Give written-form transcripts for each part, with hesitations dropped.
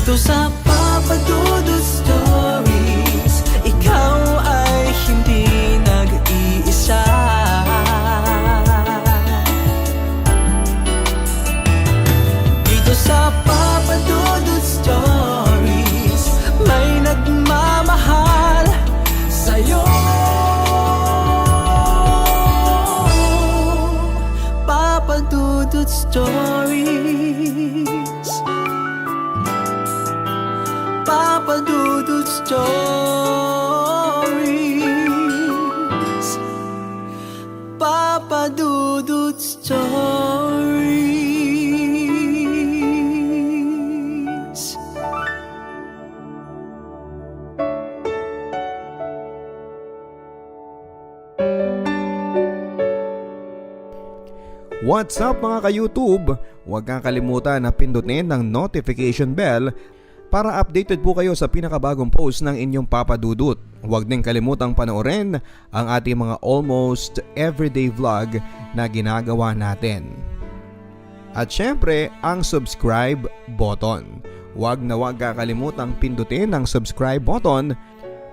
Dito sa Papa Dudut Stories, ikaw ay hindi nag-iisa. Dito sa Papa Dudut Stories, may nagmamahal sa'yo. Papa Dudut Stories, Papa Dudut Stories, Papa Dudut Stories. What's up mga ka-YouTube? Huwag kang kalimutan na pindutin ang notification bell para updated po kayo sa pinakabagong post ng inyong Papa Dudut. Huwag din kalimutang panoorin ang ating mga almost everyday vlog na ginagawa natin. At syempre, ang subscribe button. Huwag na huwag kakalimutang pindutin ang subscribe button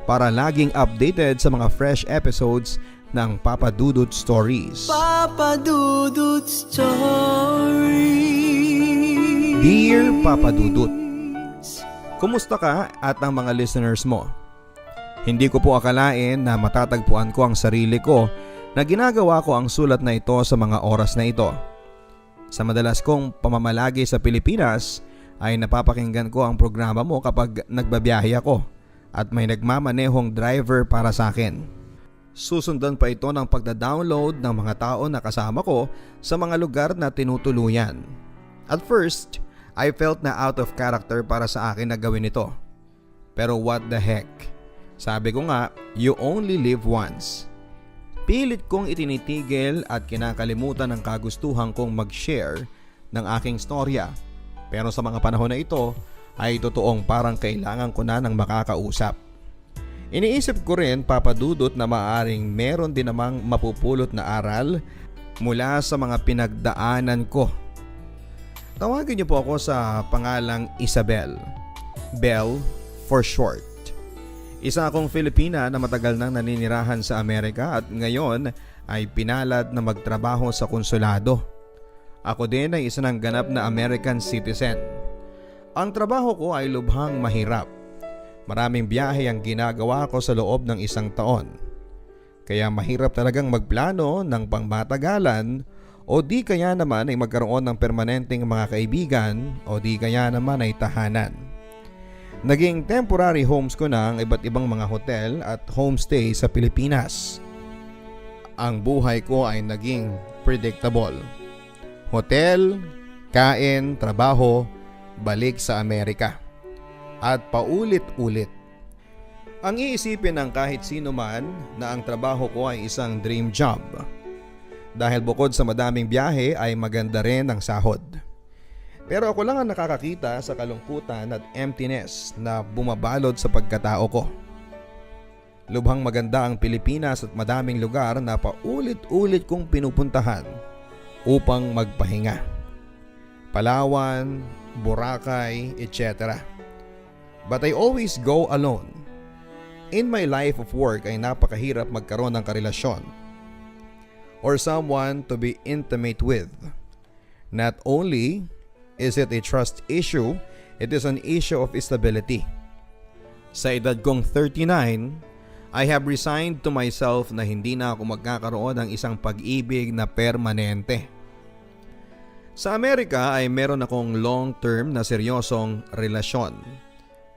para laging updated sa mga fresh episodes ng Papa Dudut Stories. Papa Dudut Stories. Dear Papa Dudut, kumusta ka at ang mga listeners mo? Hindi ko po akalain na matatagpuan ko ang sarili ko na ginagawa ko ang sulat na ito sa mga oras na ito. Sa madalas kong pamamalagi sa Pilipinas ay napapakinggan ko ang programa mo kapag nagbabiyahe ako at may nagmamanehong driver para sa akin. Susundan pa ito ng pagda-download ng mga tao na kasama ko sa mga lugar na tinutuluyan. At first, I felt na out of character para sa akin na gawin ito. Pero what the heck? Sabi ko nga, you only live once. Pilit kong itinitigil at kinakalimutan ang kagustuhan kong mag-share ng aking storya. Pero sa mga panahon na ito ay totoong parang kailangan ko na ng makakausap. Iniisip ko rin, Papa Dudut, na maaring meron din namang mapupulot na aral mula sa mga pinagdaanan ko. Tawagin niyo po ako sa pangalang Isabel. Bell for short. Isa akong Filipina na matagal nang naninirahan sa Amerika at ngayon ay pinalad na magtrabaho sa konsulado. Ako din ay isa ng ganap na American citizen. Ang trabaho ko ay lubhang mahirap. Maraming biyahe ang ginagawa ko sa loob ng isang taon. Kaya mahirap talagang magplano ng pangmatagalan o di kaya naman ay magkaroon ng permanenteng mga kaibigan o di kaya naman ay tahanan. Naging temporary homes ko na ang iba't ibang mga hotel at homestay sa Pilipinas. Ang buhay ko ay naging predictable. Hotel, kain, trabaho, balik sa Amerika. At paulit-ulit. Ang iisipin ng kahit sino man na ang trabaho ko ay isang dream job. Dahil bukod sa madaming biyahe ay maganda rin ang sahod. Pero ako lang ang nakakakita sa kalungkutan at emptiness na bumabalot sa pagkatao ko. Lubhang maganda ang Pilipinas at madaming lugar na paulit-ulit kong pinupuntahan upang magpahinga. Palawan, Boracay, etc. But I always go alone. In my life of work ay napakahirap magkaroon ng karelasyon or someone to be intimate with. Not only is it a trust issue, it is an issue of stability. Sa edad kong 39, I have resigned to myself na hindi na ako magkakaroon ng isang pag-ibig na permanente. Sa Amerika ay meron akong long-term na seryosong relasyon.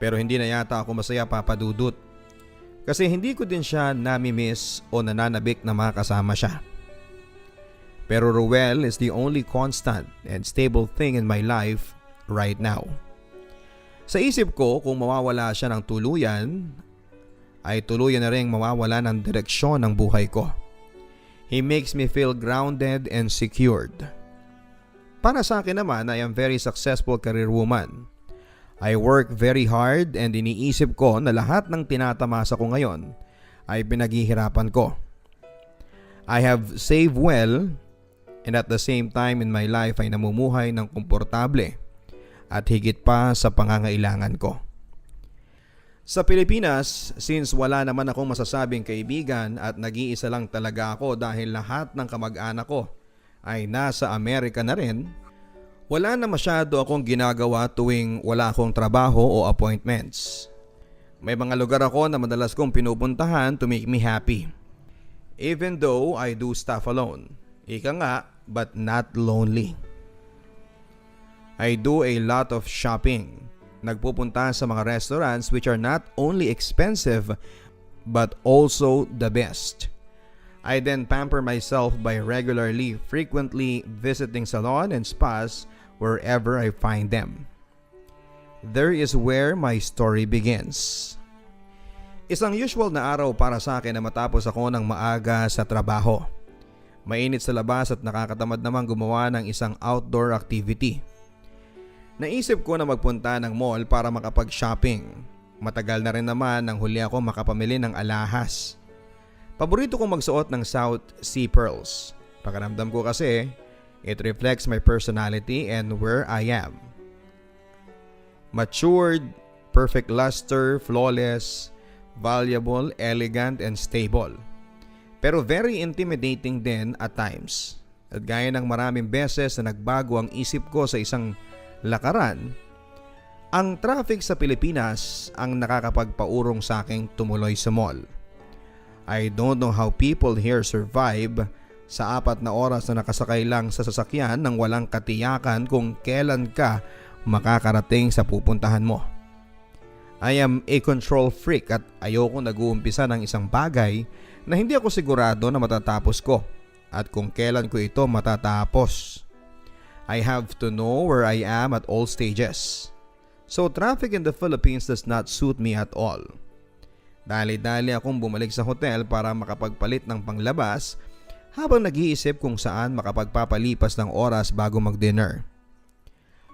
Pero hindi na yata ako masaya, Papa Dudut. Kasi hindi ko din siya nami-miss o nananabik na makasama siya. Pero Ruel is the only constant and stable thing in my life right now. Sa isip ko, kung mawawala siya ng tuluyan, ay tuluyan na rin mawawala ng direksyon ng buhay ko. He makes me feel grounded and secured. Para sa akin naman, I am very successful career woman. I work very hard and iniisip ko na lahat ng tinatamasa ko ngayon ay pinaghihirapan ko. I have saved well and at the same time in my life ay namumuhay ng komportable at higit pa sa pangangailangan ko. Sa Pilipinas, since wala naman akong masasabing kaibigan at nag-iisa lang talaga ako dahil lahat ng kamag-anak ko ay nasa Amerika na rin, wala na masyado akong ginagawa tuwing wala akong trabaho o appointments. May mga lugar ako na madalas kong pinupuntahan to make me happy. Even though I do stuff alone. Ika nga, but not lonely. I do a lot of shopping. Nagpupunta sa mga restaurants which are not only expensive but also the best. I then pamper myself by frequently visiting salon and spas wherever I find them. There is where my story begins. Isang usual na araw para sa akin na matapos ako ng maaga sa trabaho. Mainit sa labas at nakakatamad namang gumawa ng isang outdoor activity. Naisip ko na magpunta ng mall para makapag-shopping. Matagal na rin naman nang huli ako makapamili ng alahas. Paborito kong magsuot ng South Sea Pearls. Pakiramdam ko kasi, it reflects my personality and where I am. Matured, perfect luster, flawless, valuable, elegant, and stable. Pero very intimidating din at times. At gaya ng maraming beses na nagbago ang isip ko sa isang lakaran, ang traffic sa Pilipinas ang nakakapagpaurong sa aking tumuloy sa mall. I don't know how people here survive sa 4 na oras na nakasakay lang sa sasakyan nang walang katiyakan kung kailan ka makakarating sa pupuntahan mo. I am a control freak at ayoko nag-uumpisa ng isang bagay na hindi ako sigurado na matatapos ko at kung kailan ko ito matatapos. I have to know where I am at all stages. So traffic in the Philippines does not suit me at all. Dali-dali akong bumalik sa hotel para makapagpalit ng panglabas habang nag-iisip kung saan makapagpapalipas ng oras bago mag-dinner.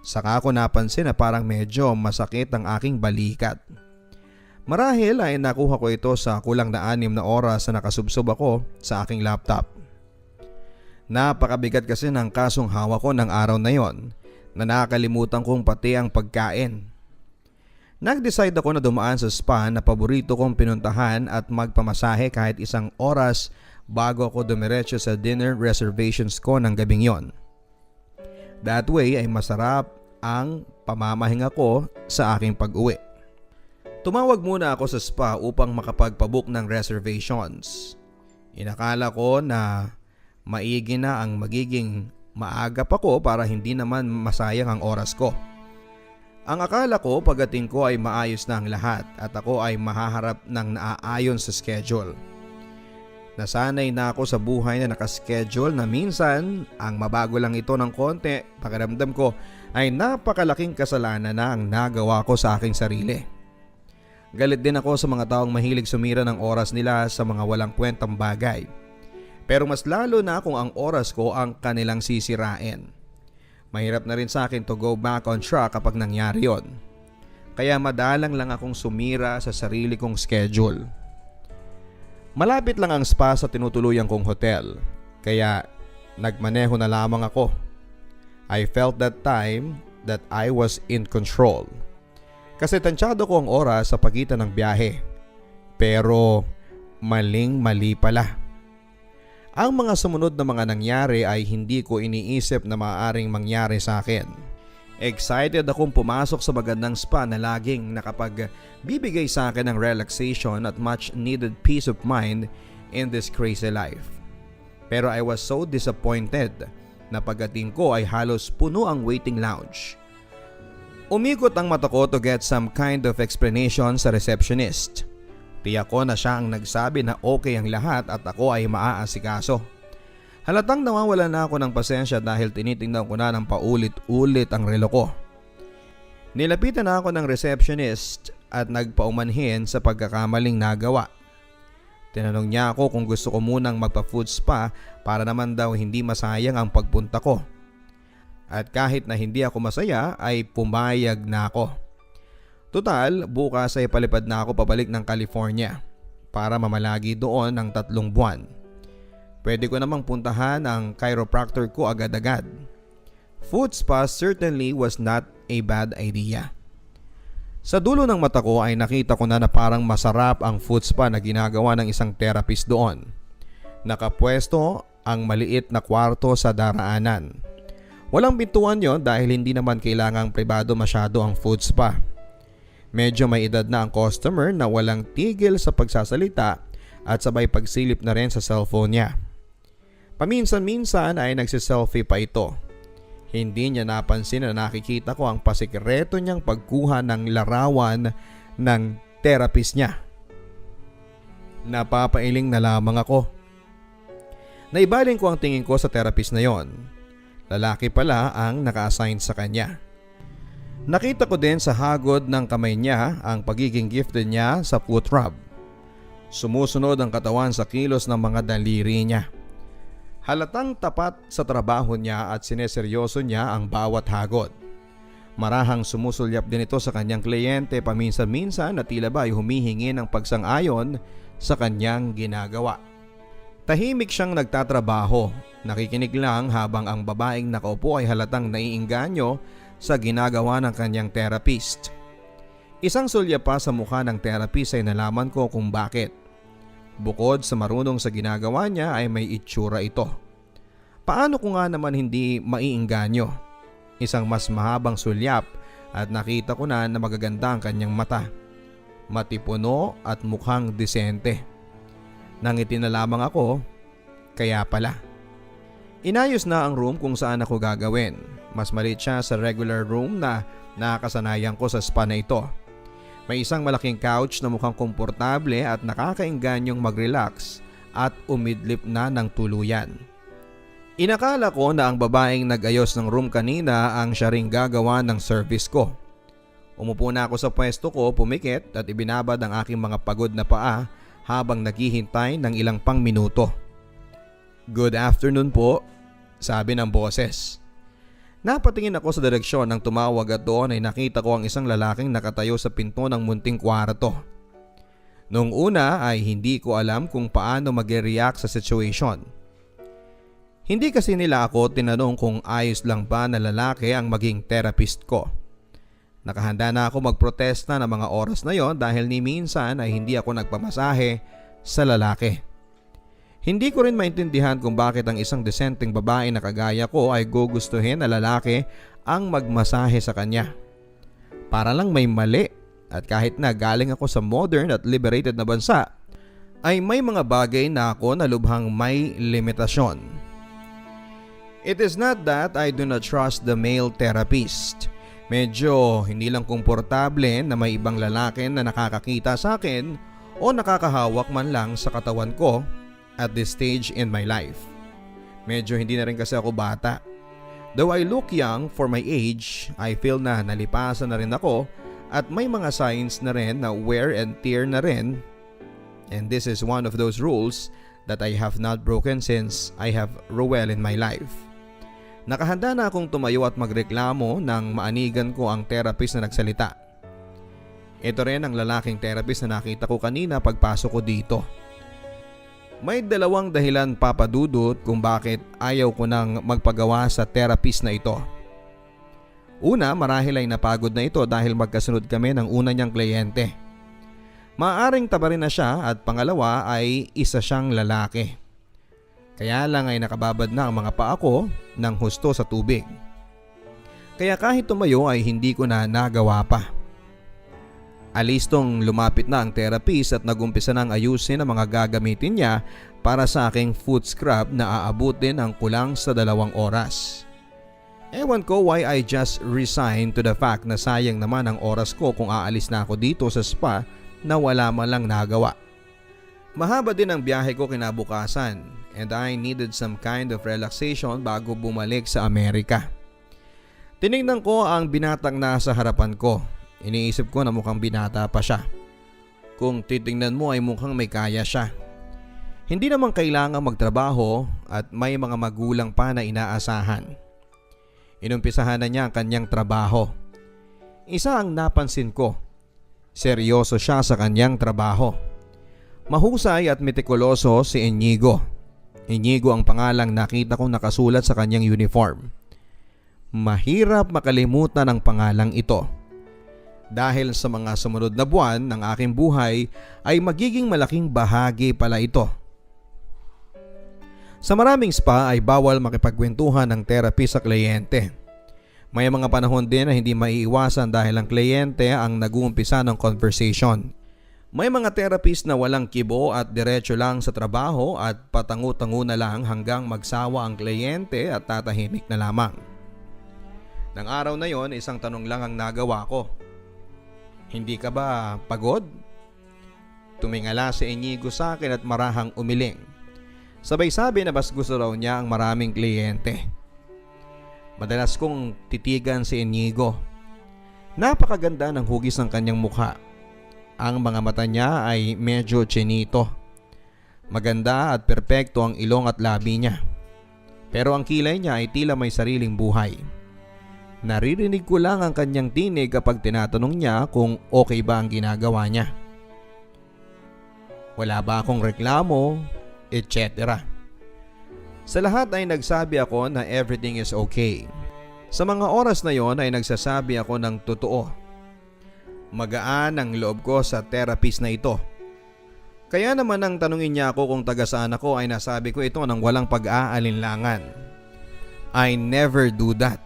Saka ako napansin na parang medyo masakit ang aking balikat. Marahil ay nakuha ko ito sa kulang na 6 na oras na nakasubsob ako sa aking laptop. Napakabigat kasi ng kasong hawak ko ng araw na yon na nakakalimutan kong pati ang pagkain. Nag-decide ako na dumaan sa spa na paborito kong pinuntahan at magpamasahe kahit 1 oras bago ako dumiretso sa dinner reservations ko ng gabing yon. That way ay masarap ang pamamahinga ko sa aking pag-uwi. Tumawag muna ako sa spa upang makapagpabook ng reservations. Inakala ko na maigi na ang magiging maaga pa ko para hindi naman masayang ang oras ko. Ang akala ko pagdating ko ay maayos na ang lahat at ako ay mahaharap ng naaayon sa schedule. Nasanay na ako sa buhay na nakaschedule na minsan ang mabago lang ito ng konti, pakiramdam ko ay napakalaking kasalanan na ang nagawa ko sa aking sarili. Galit din ako sa mga taong mahilig sumira ng oras nila sa mga walang kwentang bagay. Pero mas lalo na kung ang oras ko ang kanilang sisirain. Mahirap na rin sa akin to go back on track kapag nangyari yon. Kaya madalang lang akong sumira sa sarili kong schedule. Malapit lang ang spa sa tinutuluyan kong hotel, kaya nagmaneho na lamang ako. I felt that time that I was in control. Kasi tansyado ko ang oras sa pagitan ng biyahe. Pero maling-mali pala. Ang mga sumunod na mga nangyari ay hindi ko iniisip na maaaring mangyari sa akin. Excited akong pumasok sa magandang spa na laging nakapagbibigay sa akin ng relaxation at much needed peace of mind in this crazy life. Pero I was so disappointed na pagdating ko ay halos puno ang waiting lounge. Umikot ang mata ko to get some kind of explanation sa receptionist. Tiyak ko na siya ang nagsabi na okay ang lahat at ako ay maaasikaso. Halatang nawawala na ako ng pasensya dahil tinitingnan ko na ng paulit-ulit ang relo ko. Nilapitan na ako ng receptionist at nagpaumanhin sa pagkakamaling nagawa. Tinanong niya ako kung gusto ko munang magpa-food spa para naman daw hindi masayang ang pagpunta ko. At kahit na hindi ako masaya ay pumayag na ako. Total, bukas ay palipad na ako pabalik ng California para mamalagi doon ng 3 buwan. Pwede ko namang puntahan ang chiropractor ko agad-agad. Food spa certainly was not a bad idea. Sa dulo ng mata ko ay nakita ko na parang masarap ang foot spa na ginagawa ng isang therapist doon. Nakapwesto ang maliit na kwarto sa daraanan. Walang pintuan yon dahil hindi naman kailangang pribado masyado ang foot spa. Medyo may edad na ang customer na walang tigil sa pagsasalita at sabay pagsilip na rin sa cellphone niya. Paminsan-minsan ay nagsiselfie pa ito. Hindi niya napansin na nakikita ko ang pasikreto niyang pagkuha ng larawan ng therapist niya. Napapailing na lamang ako. Naibaling ko ang tingin ko sa therapist na yon. Lalaki pala ang naka-assign sa kanya. Nakita ko din sa hagod ng kamay niya ang pagiging gifted niya sa foot rub. Sumusunod ang katawan sa kilos ng mga daliri niya. Halatang tapat sa trabaho niya at sineseryoso niya ang bawat hagod. Marahang sumusulyap din ito sa kanyang kliyente paminsan-minsan na tila ba ay humihingi ng pagsang-ayon sa kanyang ginagawa. Tahimik siyang nagtatrabaho, nakikinig lang habang ang babaeng nakaupo ay halatang naiinganyo sa ginagawa ng kanyang therapist. Isang sulya pa sa mukha ng therapist ay nalaman ko kung bakit. Bukod sa marunong sa ginagawa niya ay may itsura ito. Paano ko nga naman hindi maiinganyo? Isang mas mahabang sulyap at nakita ko na magaganda ang kanyang mata. Matipuno at mukhang disente. Nangiti na lamang ako, kaya pala. Inayos na ang room kung saan ako gagawin. Mas maliit siya sa regular room na nakasanayan ko sa spa na ito. May isang malaking couch na mukhang komportable at nakakaingganyong mag-relax at umidlip na ng tuluyan. Inakala ko na ang babaeng nag-ayos ng room kanina ang siya ring gagawa ng service ko. Umupo na ako sa pwesto ko, pumikit at ibinabad ang aking mga pagod na paa habang naghihintay ng ilang pang minuto. "Good afternoon po," sabi ng boses. Napatingin ako sa direksyon ng tumawag at doon ay nakita ko ang isang lalaking nakatayo sa pinto ng munting kwarto. Noong una ay hindi ko alam kung paano mag-react sa situation. Hindi kasi nila ako tinanong kung ayos lang ba na lalaki ang maging therapist ko. Nakahanda na ako magprotesta ng mga oras na yon dahil ni minsan ay hindi ako nagpamasahe sa lalaki. Hindi ko rin maintindihan kung bakit ang isang desenteng babae na kagaya ko ay gugustuhin na lalaki ang magmasahe sa kanya. Para lang may mali at kahit na galing ako sa modern at liberated na bansa, ay may mga bagay na ako na lubhang may limitasyon. It is not that I do not trust the male therapist. Medyo hindi lang komportable na may ibang lalaki na nakakakita sa akin o nakakahawak man lang sa katawan ko at this stage in my life. Medyo hindi na rin kasi ako bata. Though I look young for my age, I feel na nalipasan na rin ako at may mga signs na rin na wear and tear na rin. And this is one of those rules that I have not broken since I have Roel in my life. Nakahanda na akong tumayo at magreklamo nang maanigan ko ang therapist na nagsalita. Ito rin ang lalaking therapist na nakita ko kanina pagpasok ko dito. May dalawang dahilan, Papa Dudut, kung bakit ayaw ko nang magpagawa sa therapist na ito. Una, marahil ay napagod na ito dahil magkasunod kami ng una niyang kliyente. Maaring tabarin na siya at pangalawa ay isa siyang lalaki. Kaya lang ay nakababad na ang mga paa ko ng husto sa tubig. Kaya kahit tumayo ay hindi ko na nagawa pa. Alistong lumapit na ang therapist at nagumpisa nang ayusin ang mga gagamitin niya para sa aking foot scrub na aabutin ang kulang sa 2 oras. Ewan ko why I just resigned to the fact na sayang naman ang oras ko kung aalis na ako dito sa spa na wala man lang nagawa. Mahaba din ang biyahe ko kinabukasan and I needed some kind of relaxation bago bumalik sa Amerika. Tinignan ko ang binatang nasa harapan ko. Iniisip ko na mukhang binata pa siya. Kung titingnan mo ay mukhang may kaya siya. Hindi naman kailangan magtrabaho at may mga magulang pa na inaasahan. Inumpisahan na niya ang kanyang trabaho. Isa ang napansin ko. Seryoso siya sa kanyang trabaho. Mahusay at metikuloso si Inigo. Inigo ang pangalang nakita kong nakasulat sa kanyang uniform. Mahirap makalimutan ang pangalang ito. Dahil sa mga sumunod na buwan ng aking buhay ay magiging malaking bahagi pala ito. Sa maraming spa ay bawal makipagkwentuhan ng therapy sa kliyente. May mga panahon din na hindi maiiwasan dahil ang kliyente ang nag-uumpisa ng conversation. May mga therapist na walang kibo at diretso lang sa trabaho at patangu-tangu na lang hanggang magsawa ang kliyente at tatahimik na lamang. Nang araw na yon, isang tanong lang ang nagawa ko. Hindi ka ba pagod? Tumingala si Inigo sa akin at marahang umiling. Sabay sabi na bas gusto raw niya ang maraming kliyente. Madalas kong titigan si Inigo. Napakaganda ng hugis ng kanyang mukha. Ang mga mata niya ay medyo chinito. Maganda at perpekto ang ilong at labi niya. Pero ang kilay niya ay tila may sariling buhay. Naririnig ko lang ang kanyang tinig kapag tinatanong niya kung okay ba ang ginagawa niya. Wala ba akong reklamo, etc. Sa lahat ay nagsabi ako na everything is okay. Sa mga oras na yon ay nagsasabi ako ng totoo. Magaan ang loob ko sa therapist na ito. Kaya naman nang tanungin niya ako kung taga saan ako ay nasabi ko ito ng walang pag-aalinlangan. I never do that.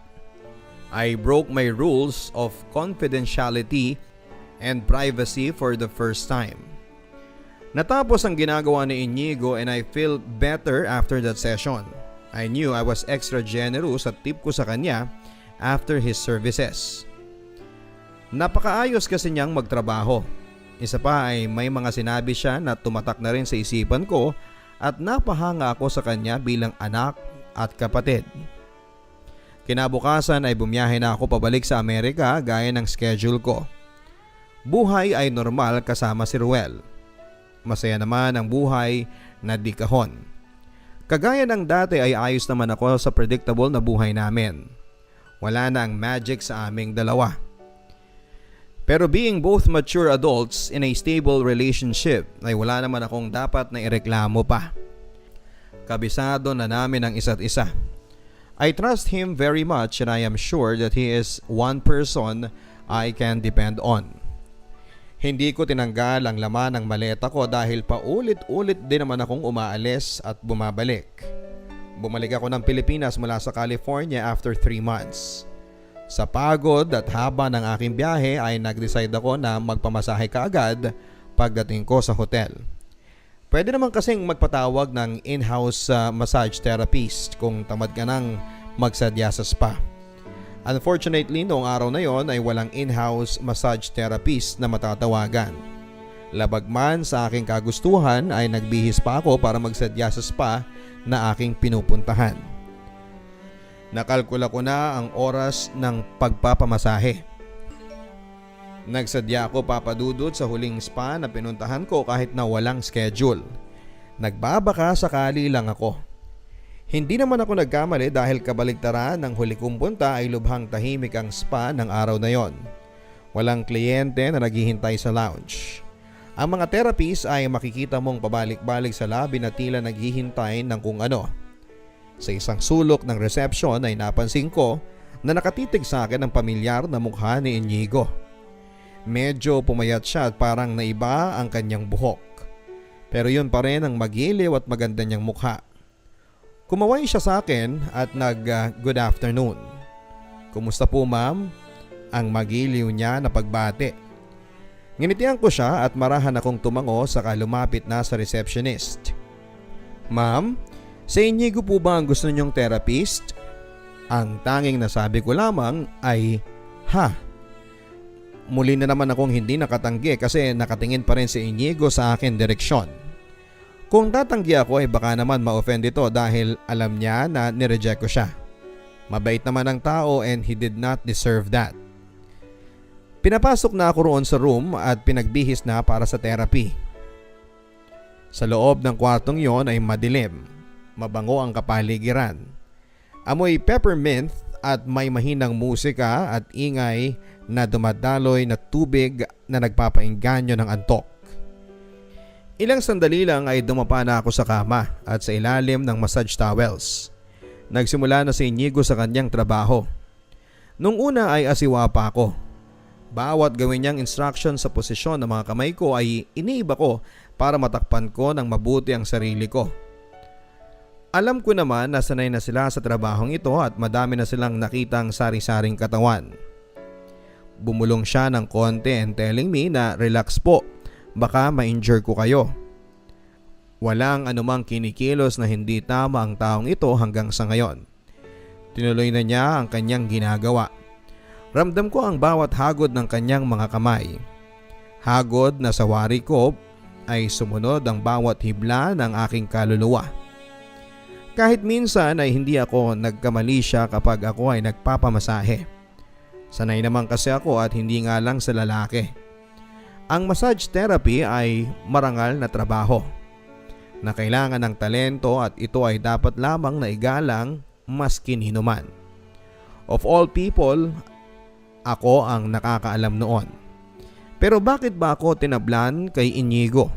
I broke my rules of confidentiality and privacy for the first time. Natapos ang ginagawa ni Inigo and I feel better after that session. I knew I was extra generous at tip ko sa kanya after his services. Napakaayos kasi niyang magtrabaho. Isa pa ay may mga sinabi siya na tumatak na rin sa isipan ko at napahanga ako sa kanya bilang anak at kapatid. Kinabukasan ay bumiyahe na ako pabalik sa Amerika gaya ng schedule ko. Buhay ay normal kasama si Ruel. Masaya naman ang buhay na di kahon. Kagaya ng dati ay ayos naman ako sa predictable na buhay namin. Wala na ang magic sa aming dalawa. Pero being both mature adults in a stable relationship ay wala naman akong dapat na ireklamo pa. Kabisado na namin ang isa't isa. I trust him very much and I am sure that he is one person I can depend on. Hindi ko tinanggal ang laman ng maleta ko dahil paulit-ulit din naman akong umaalis at bumabalik. Bumalik ako ng Pilipinas mula sa California after 3 months. Sa pagod at haba ng aking biyahe ay nag-decide ako na magpamasahe kaagad pagdating ko sa hotel. Pwede naman kasing magpatawag ng in-house massage therapist kung tamad ka nang magsadya sa spa. Unfortunately, noong araw na yon ay walang in-house massage therapist na matatawagan. Labag man sa aking kagustuhan ay nagbihis pa ako para magsadya sa spa na aking pinupuntahan. Nakalkula ko na ang oras ng pagpapamasahe. Nagsadya ako papadudod sa huling spa na pinuntahan ko kahit na walang schedule. Nagbabaka sakali lang ako. Hindi naman ako nagkamali dahil kabaligtaran ng huli kong punta ay lubhang tahimik ang spa ng araw na yon. Walang kliyente na naghihintay sa lounge. Ang mga therapist ay makikita mong pabalik-balik sa lobby na tila naghihintay ng kung ano. Sa isang sulok ng reception ay napansin ko na nakatitig sa akin ang pamilyar na mukha ni Inigo. Medyo pumayat siya at parang naiba ang kanyang buhok. Pero yun pa rin ang magiliw at maganda niyang mukha. Kumaway siya sa akin at good afternoon. Kumusta po ma'am? Ang magiliw niya na pagbati. Nginitian ko siya at marahan akong tumango saka lumapit na sa receptionist. Ma'am, sa Inigo po ba ang gusto niyong therapist? Ang tanging nasabi ko lamang ay, ha. Muli na naman akong hindi nakatanggi kasi nakatingin pa rin si Inigo sa akin direksyon. Kung tatanggi ako ay baka naman ma-offend ito dahil alam niya na nireject ko siya. Mabait naman ang tao and he did not deserve that. Pinapasok na ako roon sa room at pinagbihis na para sa therapy. Sa loob ng kwartong yon ay madilim. Mabango ang kapaligiran. Amoy peppermint at may mahinang musika at ingay na dumadaloy na tubig na nagpapainganyo ng antok. Ilang sandali lang ay dumapa na ako sa kama at sa ilalim ng massage towels. Nagsimula na si Inigo sa kanyang trabaho. Nung una ay asiwa pa ako. Bawat gawin niyang instruction sa posisyon ng mga kamay ko ay iniiba ko para matakpan ko ng mabuti ang sarili ko. Alam ko naman na sanay na sila sa trabahong ito at madami na silang nakitang sari-saring katawan. Bumulong siya ng konti and telling me na relax po, baka ma-injure ko kayo. Walang anumang kinikilos na hindi tama ang taong ito hanggang sa ngayon. Tinuloy na niya ang kanyang ginagawa. Ramdam ko ang bawat hagod ng kanyang mga kamay. Hagod na sa wari ko ay sumunod ang bawat hibla ng aking kaluluwa. Kahit minsan ay hindi ako nagkamali siya kapag ako ay nagpapamasahe. Sanay naman kasi ako at hindi nga lang sa lalaki. Ang massage therapy ay marangal na trabaho na kailangan ng talento at ito ay dapat lamang na igalang maski nino man. Of all people, ako ang nakakaalam noon. Pero bakit ba ako tinablan kay Inigo?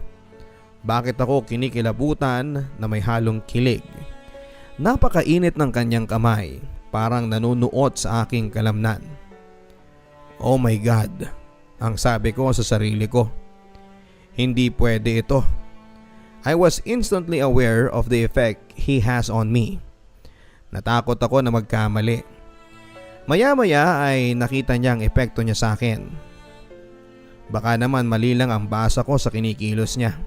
Bakit ako kinikilabutan na may halong kilig? Napakainit ng kanyang kamay, parang nanunuot sa aking kalamnan. Oh my God, ang sabi ko sa sarili ko. Hindi pwede ito. I was instantly aware of the effect he has on me. Natakot ako na magkamali. Maya-maya ay nakita niya ang epekto niya sa akin. Baka naman mali lang ang basa ko sa kinikilos niya.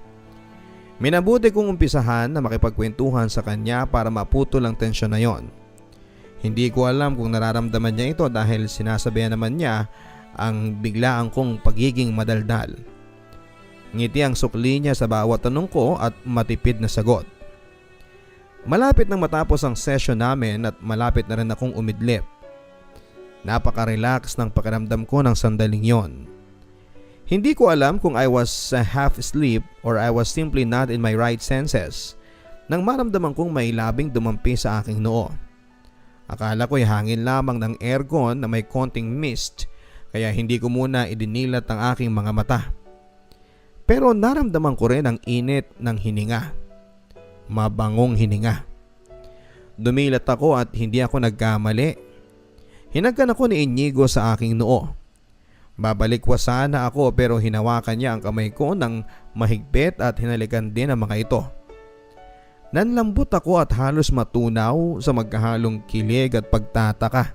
Minabuti kong umpisahan na makipagkwentuhan sa kanya para maputol ang tensyon na yon. Hindi ko alam kung nararamdaman niya ito dahil sinasabihan naman niya ang biglaan kong pagiging madaldal. Ngiti ang sukli niya sa bawat tanong ko at matipid na sagot. Malapit nang matapos ang session namin at malapit na rin akong umidlip. Napaka-relax ng pakiramdam ko ng sandaling yon. Hindi ko alam kung I was half asleep or I was simply not in my right senses nang maramdaman kong may labing dumampi sa aking noo. Akala ko'y hangin lamang ng aircon na may konting mist kaya hindi ko muna idinilat ang aking mga mata. Pero naramdaman ko rin ang init ng hininga. Mabangong hininga. Dumilat ako at hindi ako nagkamali. Hinagkan ako ni Inigo sa aking noo. Babalikwas sana ako pero hinawakan niya ang kamay ko ng mahigpit at hinalikan din ang mga ito. Nanlambot ako at halos matunaw sa magkahalong kilig at pagtataka.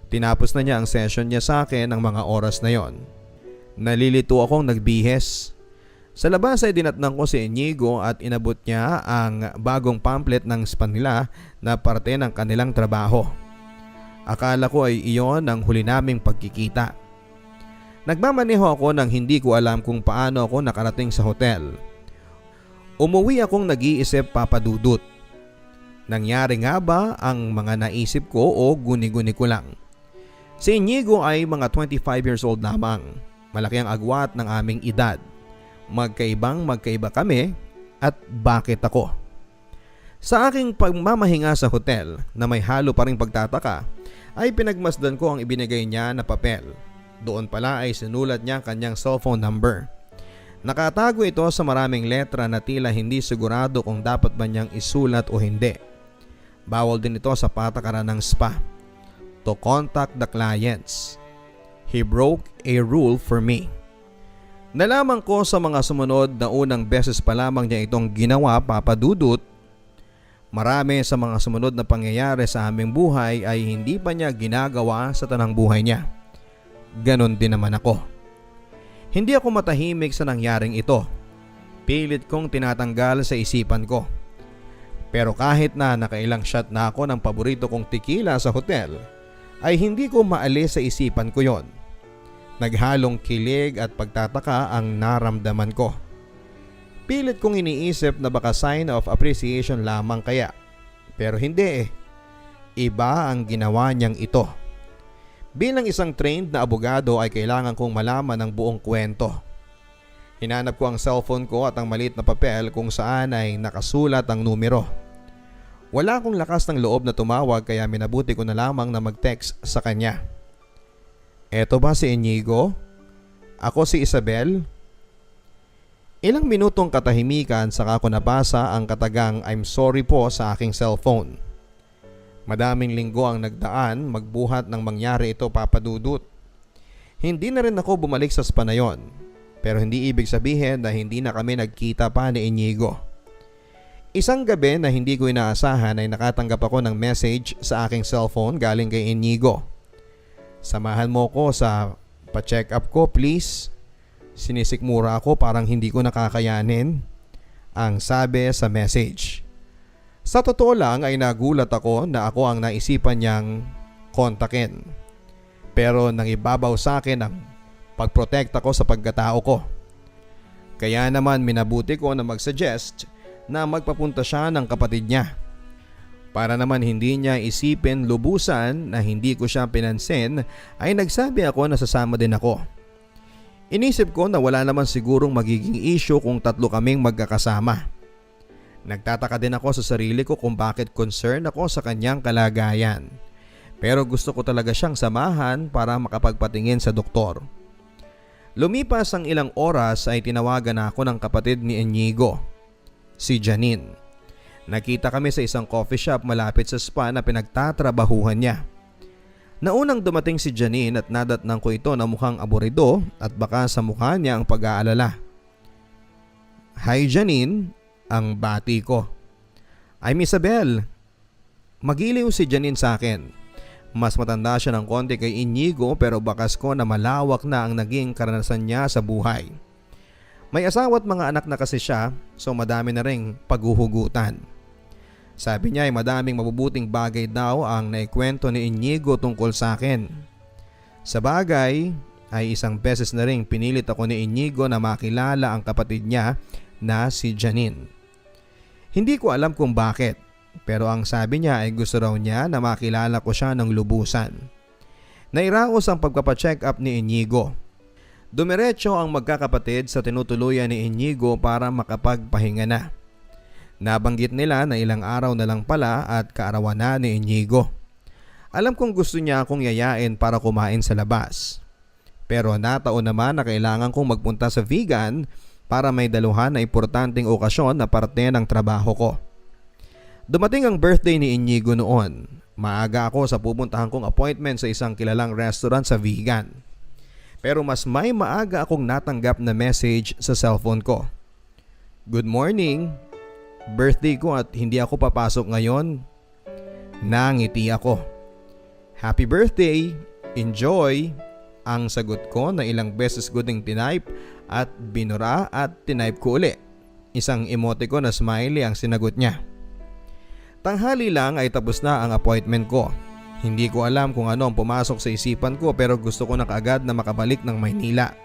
Tinapos na niya ang session niya sa akin ng mga oras na yon. Nalilito akong nagbihes. Sa labas ay dinatnang ko si Inigo at inabot niya ang bagong pamphlet ng spa nila na parte ng kanilang trabaho. Akala ko ay iyon ang huli naming pagkikita. Nagmamaneho ako nang hindi ko alam kung paano ako nakarating sa hotel. Umuwi akong nag-iisip, Papa Dudut. Nangyari nga ba ang mga naisip ko o guni-guni ko lang? Si Inigo ay mga 25 years old lamang. Malaki ang agwat ng aming edad. Magkaiba kami at bakit ako? Sa aking pagmamahinga sa hotel na may halo pa ring pagtataka ay pinagmasdan ko ang ibinigay niya na papel. Doon pala ay sinulat niya kanyang cellphone number. Nakatago ito sa maraming letra na tila hindi sigurado kung dapat ba niyang isulat o hindi. Bawal din ito sa patakaran ng spa. To contact the clients. He broke a rule for me. Nalaman ko sa mga sumunod na unang beses pa lamang niya itong ginawa, Papa Dudut. Marami sa mga sumunod na pangyayari sa aming buhay ay hindi pa niya ginagawa sa tanang buhay niya. Ganon din naman ako. Hindi ako matahimik sa nangyaring ito. Pilit kong tinatanggal sa isipan ko. Pero kahit na nakailang shot na ako ng paborito kong tequila sa hotel, ay hindi ko maalis sa isipan ko yon. Naghalong kilig at pagtataka ang naramdaman ko. Pilit kong iniisip na baka sign of appreciation lamang kaya. Pero hindi eh. Iba ang ginawa niyang ito. Bilang isang trained na abogado ay kailangan kong malaman ang buong kwento. Hinanap ko ang cellphone ko at ang maliit na papel kung saan ay nakasulat ang numero. Wala akong lakas ng loob na tumawag kaya minabuti ko na lamang na mag-text sa kanya. Eto ba si Inigo? Ako si Isabel? Ilang minutong katahimikan saka ko nabasa ang katagang I'm sorry po sa aking cellphone. Madaming linggo ang nagdaan magbuhat ng mangyari ito, Papa Dudut. Hindi na rin ako bumalik sa spa na yon, pero hindi ibig sabihin na hindi na kami nagkita pa ni Inigo. Isang gabi na hindi ko inaasahan ay nakatanggap ako ng message sa aking cellphone galing kay Inigo. Samahan mo ko sa pa-check up ko please. Sinisikmura ako parang hindi ko nakakayanin, ang sabi sa message. Sa totoo lang ay nagulat ako na ako ang naisipan niyang kontakin. Pero nang ibabaw sa akin ang pagprotekta ko sa pagkatao ko. Kaya naman minabuti ko na mag-suggest na magpapunta siya ng kapatid niya. Para naman hindi niya isipin lubusan na hindi ko siya pinansin ay nagsabi ako na sasama din ako. Inisip ko na wala naman sigurong magiging issue kung tatlo kaming magkakasama. Nagtataka din ako sa sarili ko kung bakit concerned ako sa kanyang kalagayan. Pero gusto ko talaga siyang samahan para makapagpatingin sa doktor. Lumipas ang ilang oras ay tinawagan ako ng kapatid ni Inigo, si Janine. Nakita kami sa isang coffee shop malapit sa spa na pinagtatrabahuhan niya. Naunang dumating si Janine at nadatnang ko ito na mukhang aburido at baka sa mukha niya ang pag-aalala. "Hi Janine," ang bati ko. "I'm Isabel." Magiliw si Janine sa akin. Mas matanda siya ng konti kay Inigo pero bakas ko na malawak na ang naging karanasan niya sa buhay. May asawa at mga anak na kasi siya, so madami na ring paghuhugutan. Sabi niya ay madaming mabubuting bagay daw ang naikwento ni Inigo tungkol sa akin. Sa bagay ay isang beses na ring pinilit ako ni Inigo na makilala ang kapatid niya na si Janine. Hindi ko alam kung bakit, pero ang sabi niya ay gusto raw niya na makilala ko siya ng lubusan. Nairaos ang pagpapacheck up ni Inigo. Dumiretso ang magkakapatid sa tinutuluyan ni Inigo para makapagpahinga na. Nabanggit nila na ilang araw na lang pala at kaarawan na ni Inigo. Alam kong gusto niya akong yayain para kumain sa labas. Pero nataon naman na kailangan kong magpunta sa vegan para may daluhan na importanteng okasyon na parte ng trabaho ko. Dumating ang birthday ni Inigo noon. Maaga ako sa pupuntahan kong appointment sa isang kilalang restaurant sa vegan. Pero mas may maaga akong natanggap na message sa cellphone ko. "Good morning. Birthday ko at hindi ako papasok ngayon." Nangiti ako. "Happy birthday. Enjoy." Ang sagot ko na ilang beses ko ding tinype at binura at tinype ko uli. Isang emoticon na smiley ang sinagot niya. Tanghali lang ay tapos na ang appointment ko. Hindi ko alam kung ano ang pumasok sa isipan ko pero gusto ko na kaagad na makabalik ng Maynila.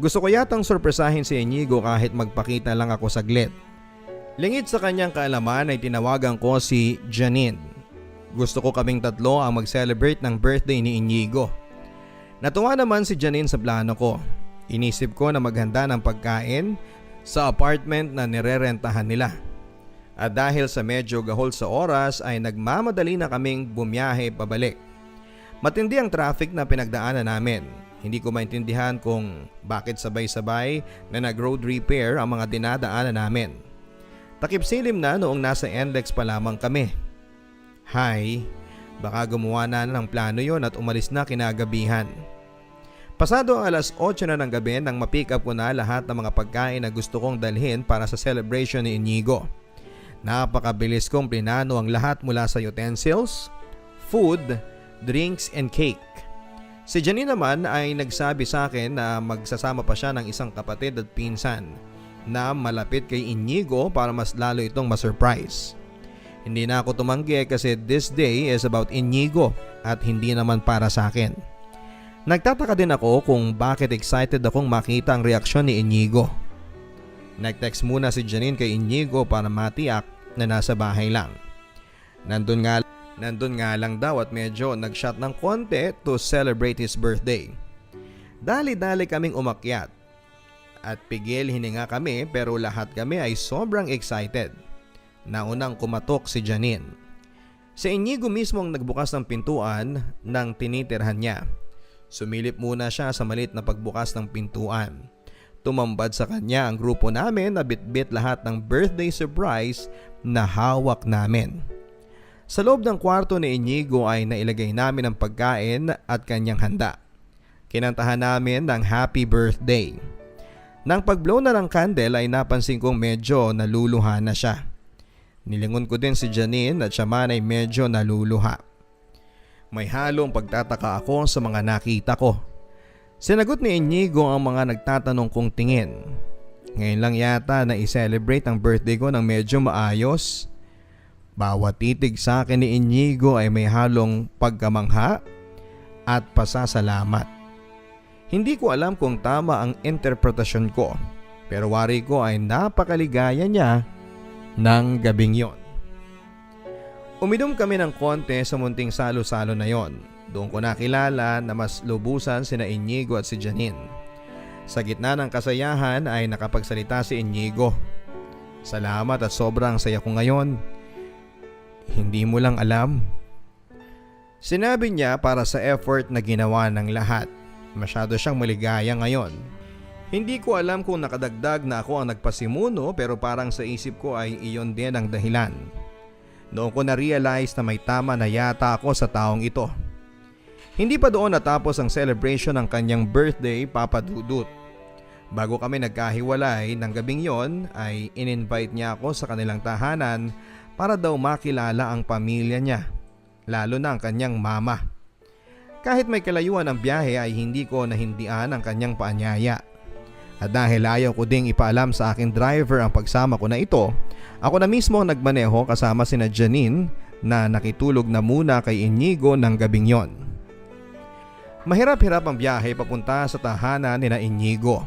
Gusto ko yatang sorpresahin si Inigo kahit magpakita lang ako saglit. Lingid sa kanyang kaalaman ay tinawagan ko si Janine. Gusto ko kaming tatlo ang mag-celebrate ng birthday ni Inigo. Natuwa naman si Janine sa plano ko. Inisip ko na maghanda ng pagkain sa apartment na nirerentahan nila. At dahil sa medyo gahol sa oras ay nagmamadali na kaming bumiyahe pabalik. Matindi ang traffic na pinagdaanan namin. Hindi ko maintindihan kung bakit sabay-sabay na nag-road repair ang mga dinadaanan namin. Takip silim na noong nasa NLEX pa lamang kami. Hi, baka gumawa na ng plano yon at umalis na kinagabihan. Pasado ang alas 8 na ng gabi nang ma-pick up ko na lahat ng mga pagkain na gusto kong dalhin para sa celebration ni Inigo. Napakabilis kong plinano ang lahat mula sa utensils, food, drinks and cake. Si Janine naman ay nagsabi sa akin na magsasama pa siya ng isang kapatid at pinsan na malapit kay Inigo para mas lalo itong ma-surprise. Hindi na ako tumanggi kasi this day is about Inigo at hindi naman para sa akin. Nagtataka din ako kung bakit excited akong makita ang reaksyon ni Inigo. Nag-text muna si Janine kay Inigo para matiyak na nasa bahay lang. Nandun nga lang daw at medyo nag-shot ng konti to celebrate his birthday. Dali-dali kaming umakyat at pigil hininga kami pero lahat kami ay sobrang excited. Naunang kumatok si Janine. Si Inigo mismo ang nagbukas ng pintuan ng tinitirhan niya. Sumilip muna siya sa malit na pagbukas ng pintuan. Tumambad sa kanya ang grupo namin na bitbit lahat ng birthday surprise na hawak namin. Sa loob ng kwarto ni Inigo ay nailagay namin ang pagkain at kanyang handa. Kinantahan namin ng happy birthday. Nang pag-blow na ng candle ay napansin kong medyo naluluha na siya. Nilingon ko din si Janine at siya man ay medyo naluluha. May halong pagtataka ako sa mga nakita ko. Sinagot ni Inigo ang mga nagtatanong kong tingin. Ngayon lang yata na i-celebrate ang birthday ko ng medyo maayos. Bawat titig sa akin ni Inigo ay may halong pagkamangha at pasasalamat. Hindi ko alam kung tama ang interpretasyon ko, pero wari ko ay napakaligaya niya ng gabing yon. Uminom kami ng konti sa munting salo-salo na yon. Doon ko nakilala na mas lubusan sina Inigo at si Janine. Sa gitna ng kasayahan ay nakapagsalita si Inigo. Salamat at sobrang saya ko ngayon. Hindi mo lang alam. Sinabi niya para sa effort na ginawa ng lahat. Masyado siyang maligaya ngayon. Hindi ko alam kung nakadagdag na ako ang nagpasimuno pero parang sa isip ko ay iyon din ang dahilan. Noon ko na-realize na may tama na yata ako sa taong ito. Hindi pa doon natapos ang celebration ng kanyang birthday, Papa Dudut. Bago kami nagkahiwalay ng gabing yon ay in-invite niya ako sa kanilang tahanan para daw makilala ang pamilya niya, lalo na ang kanyang mama. Kahit may kalayuan ang biyahe ay hindi ko nahindian ang kanyang paanyaya. At dahil ayaw ko ding ipaalam sa aking driver ang pagsama ko na ito, ako na mismo ang nagmaneho kasama sina Janine na nakitulog na muna kay Inigo ng gabing yon. Mahirap-hirap ang biyahe papunta sa tahanan ni na Inigo.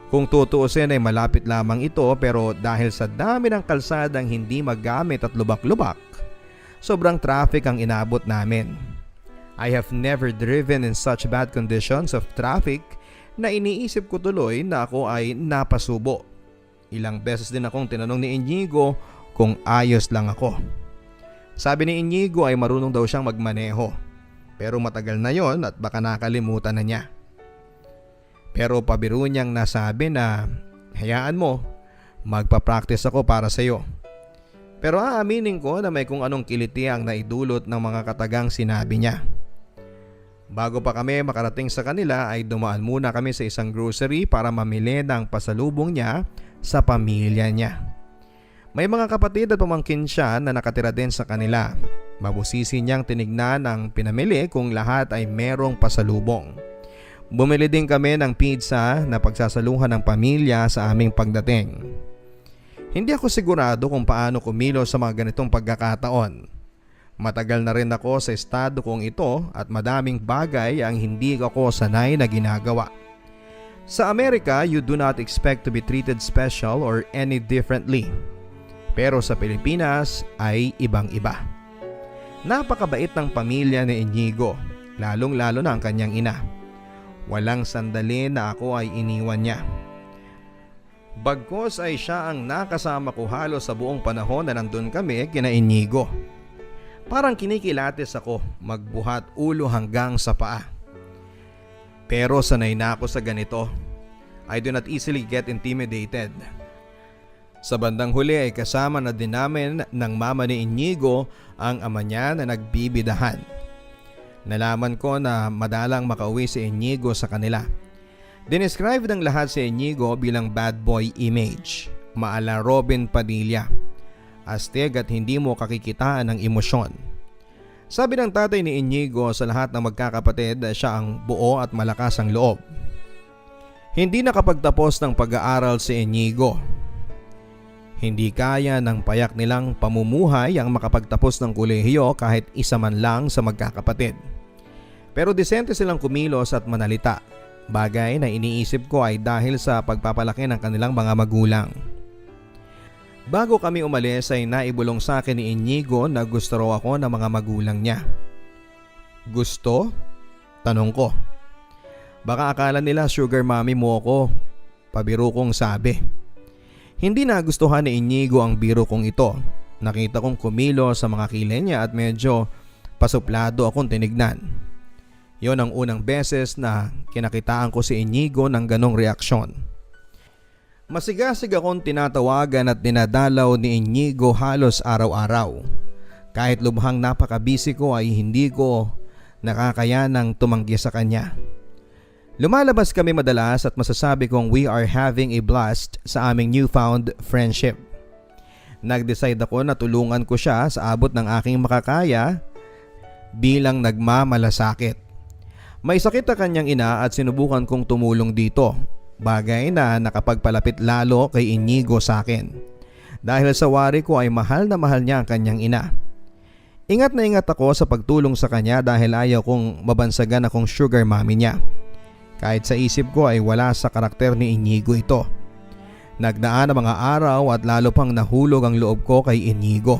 Kung tutuusin ay malapit lamang ito pero dahil sa dami ng kalsadang hindi magamit at lubak-lubak, sobrang traffic ang inabot namin. I have never driven in such bad conditions of traffic na iniisip ko tuloy na ako ay napasubo. Ilang beses din akong tinanong ni Inigo kung ayos lang ako. Sabi ni Inigo ay marunong daw siyang magmaneho. Pero matagal na yon at baka nakalimutan na niya. Pero pabiro niyang nasabi na, hayaan mo, magpa-practice ako para sa iyo. Pero aaminin ko na may kung anong kiliti ang naidulot ng mga katagang sinabi niya. Bago pa kami makarating sa kanila ay dumaan muna kami sa isang grocery para mamili ng pasalubong niya sa pamilya niya. May mga kapatid at pamangkin siya na nakatira din sa kanila. Mabusisi niyang tinignan ang pinamili kung lahat ay merong pasalubong. Bumili din kami ng pizza na pagsasaluhan ng pamilya sa aming pagdating. Hindi ako sigurado kung paano kumilos sa mga ganitong pagkakataon. Matagal na rin ako sa estado kong ito at madaming bagay ang hindi ako sanay na ginagawa. Sa Amerika, you do not expect to be treated special or any differently. Pero sa Pilipinas ay ibang-iba. Napakabait ng pamilya ni Inigo, lalong-lalo na ang kanyang ina. Walang sandali na ako ay iniwan niya. Bagkos ay siya ang nakasama ko halos sa buong panahon na nandun kami kina Inigo. Parang kinikilatis ako magbuhat ulo hanggang sa paa. Pero sanay na ako sa ganito. I do not easily get intimidated. Sa bandang huli ay kasama na din namin ng mama ni Inigo ang ama niya na nagbibidahan. Nalaman ko na madalang makauwi si Inigo sa kanila. Dinescribe ng lahat si Inigo bilang bad boy image, maala Robin Padilla. Astig at hindi mo kakikitaan ng emosyon. Sabi ng tatay ni Inigo sa lahat ng magkakapatid siya ang buo at malakas ang loob. Hindi nakapagtapos ng pag-aaral si Inigo. Hindi kaya ng payak nilang pamumuhay ang makapagtapos ng kolehiyo kahit isa man lang sa magkakapatid. Pero disente silang kumilos at manalita. Bagay na iniisip ko ay dahil sa pagpapalaki ng kanilang mga magulang. Bago kami umalis ay naibulong sa akin ni Inigo na gusto raw ako ng mga magulang niya. Gusto? Tanong ko. Baka akala nila sugar mommy mo ako. Pabiro kong sabi. Hindi nagustuhan ni Inigo ang biro kong ito. Nakita kong kumilo sa mga kilay niya at medyo pasuplado akong tinignan. Yon ang unang beses na kinakitaan ko si Inigo ng ganong reaksyon. Masigasig akong tinatawagan at dinadalaw ni Inigo halos araw-araw. Kahit lubhang napaka-busy ko ay hindi ko nakakayanang tumanggi sa kanya. Lumalabas kami madalas at masasabi kong we are having a blast sa aming newfound friendship. Nag-decide ako na tulungan ko siya sa abot ng aking makakaya bilang nagmamalasakit. May sakit ang kanyang ina at sinubukan kong tumulong dito, bagay na nakapagpalapit lalo kay Inigo sa akin. Dahil sa wari ko ay mahal na mahal niya ang kanyang ina. Ingat na ingat ako sa pagtulong sa kanya dahil ayaw kong mabansagan akong sugar mommy niya. Kahit sa isip ko ay wala sa karakter ni Inigo ito. Nagdaan ang mga araw at lalo pang nahulog ang loob ko kay Inigo.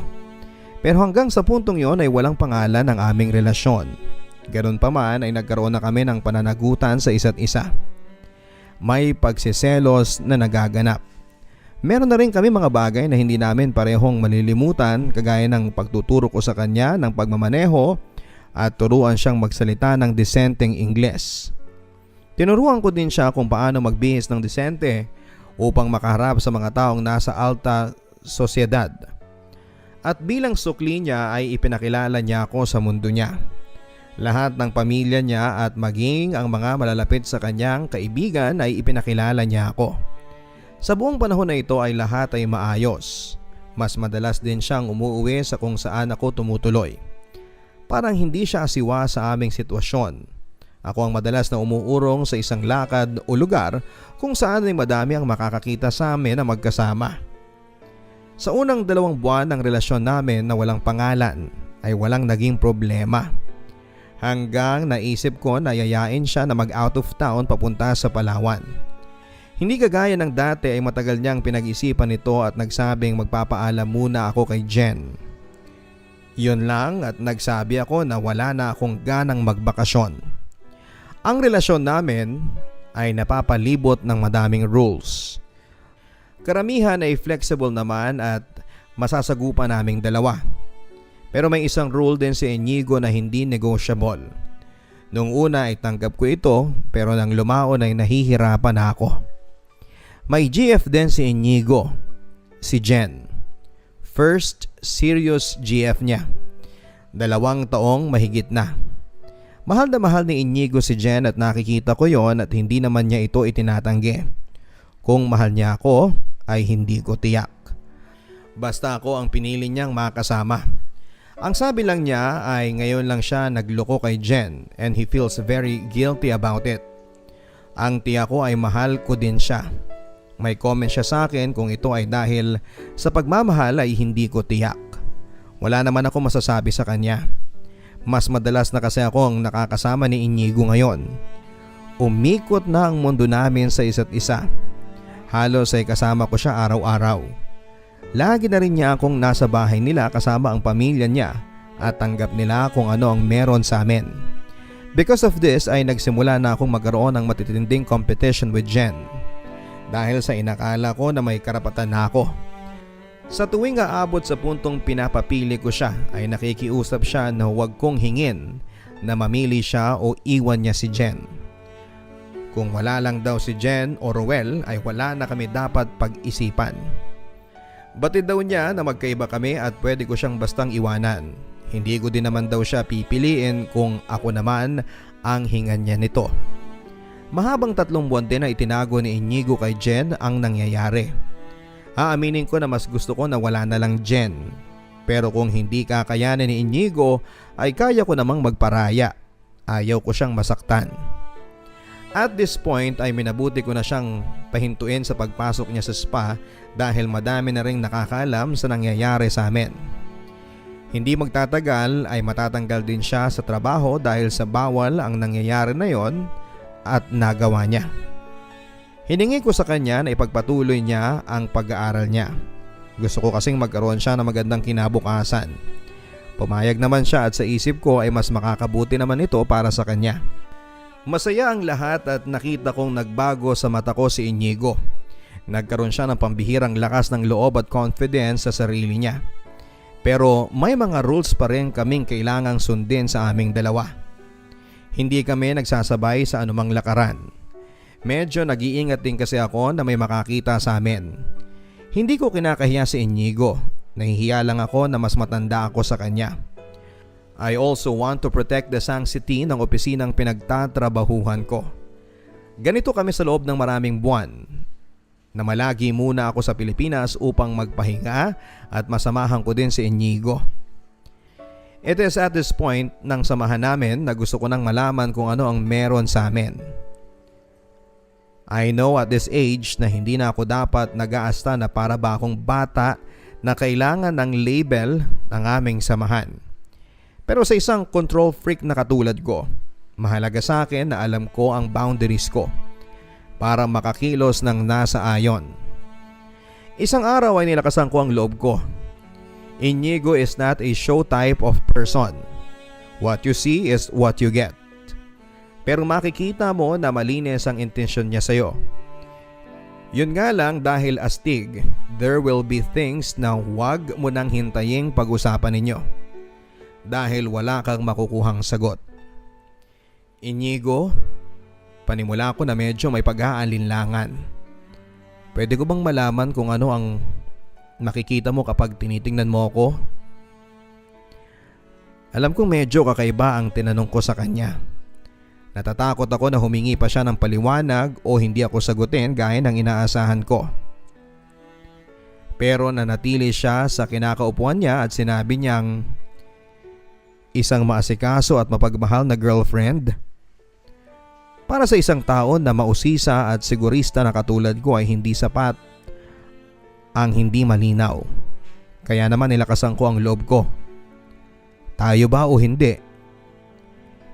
Pero hanggang sa puntong yon ay walang pangalan ang aming relasyon. Ganoon pa man ay nagkaroon na kami ng pananagutan sa isa't isa. May pagsiselos na nagaganap. Meron na rin kami mga bagay na hindi namin parehong malilimutan, kagaya ng pagtuturo ko sa kanya ng pagmamaneho at turuan siyang magsalita ng disenteng Ingles. Tinuruan ko din siya kung paano magbihis ng disente upang makaharap sa mga taong nasa alta sosyedad. At bilang sukli niya ay ipinakilala niya ako sa mundo niya. Lahat ng pamilya niya at maging ang mga malalapit sa kanyang kaibigan ay ipinakilala niya ako. Sa buong panahon na ito ay lahat ay maayos. Mas madalas din siyang umuwi sa kung saan ako tumutuloy. Parang hindi siya asiwa sa aming sitwasyon. Ako ang madalas na umuurong sa isang lakad o lugar kung saan ay madami ang makakakita sa amin na magkasama. Sa unang 2 buwan ng relasyon namin na walang pangalan ay walang naging problema. Hanggang naisip ko na yayain siya na mag out of town papunta sa Palawan. Hindi kagaya ng dati ay matagal niyang pinag-isipan ito at nagsabing magpapaalam muna ako kay Jen. Yun lang at nagsabi ako na wala na akong ganang magbakasyon. Ang relasyon namin ay napapalibot ng madaming rules. Karamihan ay flexible naman at masasagupan naming dalawa. Pero may isang rule din si Inigo na hindi negotiable. Nung una ay tanggap ko ito pero nang lumaon ay nahihirapan na ako. May GF din si Inigo, si Jen. First serious GF niya. 2 taong mahigit na. Mahal na mahal ni Inigo si Jen at nakikita ko yon at hindi naman niya ito itinatanggi. Kung mahal niya ako ay hindi ko tiyak. Basta ako ang pinili niyang makasama. Ang sabi lang niya ay ngayon lang siya nagloko kay Jen and he feels very guilty about it. Ang tiyak ko ay mahal ko din siya. May comment siya sa akin kung ito ay dahil sa pagmamahal ay hindi ko tiyak. Wala naman ako masasabi sa kanya. Mas madalas na kasi ako ang nakakasama ni Inigo ngayon. Umikot na ang mundo namin sa isa't isa. Halos ay kasama ko siya araw-araw. Lagi na rin niya akong nasa bahay nila kasama ang pamilya niya at tanggap nila kung ano ang meron sa amin. Because of this ay nagsimula na akong magkaroon ng matitinding competition with Jen. Dahil sa inakala ko na may karapatan na ako. Sa tuwing aabot sa puntong pinapapili ko siya ay nakikiusap siya na huwag kong hingin na mamili siya o iwan niya si Jen. Kung wala lang daw si Jen o Roel ay wala na kami dapat pag-isipan. Batid daw niya na magkaiba kami at pwede ko siyang bastang iwanan. Hindi ko din naman daw siya pipiliin kung ako naman ang hingan niya nito. Mahabang 3 buwan din na itinago ni Inigo kay Jen ang nangyayari. Aaminin ko na mas gusto ko na wala na lang Jen. Pero kung hindi kakayanin ni Inigo ay kaya ko namang magparaya. Ayaw ko siyang masaktan. At this point ay minabuti ko na siyang pahintuin sa pagpasok niya sa spa dahil madami na ring nakakaalam sa nangyayari sa amin. Hindi magtatagal ay matatanggal din siya sa trabaho dahil sa bawal ang nangyayari na yon at nagawa niya. Hiningi ko sa kanya na ipagpatuloy niya ang pag-aaral niya. Gusto ko kasing magkaroon siya ng magandang kinabukasan. Pumayag naman siya at sa isip ko ay mas makakabuti naman ito para sa kanya. Masaya ang lahat at nakita kong nagbago sa mata ko si Inigo. Nagkaroon siya ng pambihirang lakas ng loob at confidence sa sarili niya. Pero may mga rules pa rin kaming kailangang sundin sa aming dalawa. Hindi kami nagsasabay sa anumang lakaran. Medyo nag-iingat din kasi ako na may makakita sa amin. Hindi ko kinakahiya si Inigo. Nahihiya lang ako na mas matanda ako sa kanya. I also want to protect the sanctity ng opisinang pinagtatrabahuhan ko. Ganito kami sa loob ng maraming buwan. Namalagi muna ako sa Pilipinas upang magpahinga at masamahan ko din si Inigo. It is at this point ng samahan namin na gusto ko nang malaman kung ano ang meron sa amin. I know at this age na hindi na ako dapat nag-aasta na para ba akong bata na kailangan ng label ng aming samahan. Pero sa isang control freak na katulad ko, mahalaga sa akin na alam ko ang boundaries ko para makakilos ng nasa ayon. Isang araw ay nilakasan ko ang loob ko. Inigo is not a show type of person. What you see is what you get. Pero makikita mo na malinis ang intensyon niya sa'yo. Yun nga lang dahil astig, there will be things na huwag mo nang hintaying pag-usapan ninyo. Dahil wala kang makukuhang sagot. Inigo, panimula ko na medyo may pag-aalinlangan. Pwede ko bang malaman kung ano ang nakikita mo kapag tinitingnan mo ako? Alam kong medyo kakaiba ang tinanong ko sa kanya. Natatakot ako na humingi pa siya ng paliwanag o hindi ako sagutin gaya ng inaasahan ko. Pero nanatili siya sa kinakaupuan niya at sinabi niyang isang maasikaso at mapagmahal na girlfriend. Para sa isang tao na mausisa at sigurista na katulad ko ay hindi sapat ang hindi malinaw. Kaya naman nilakasan ko ang loob ko. Tayo ba o hindi?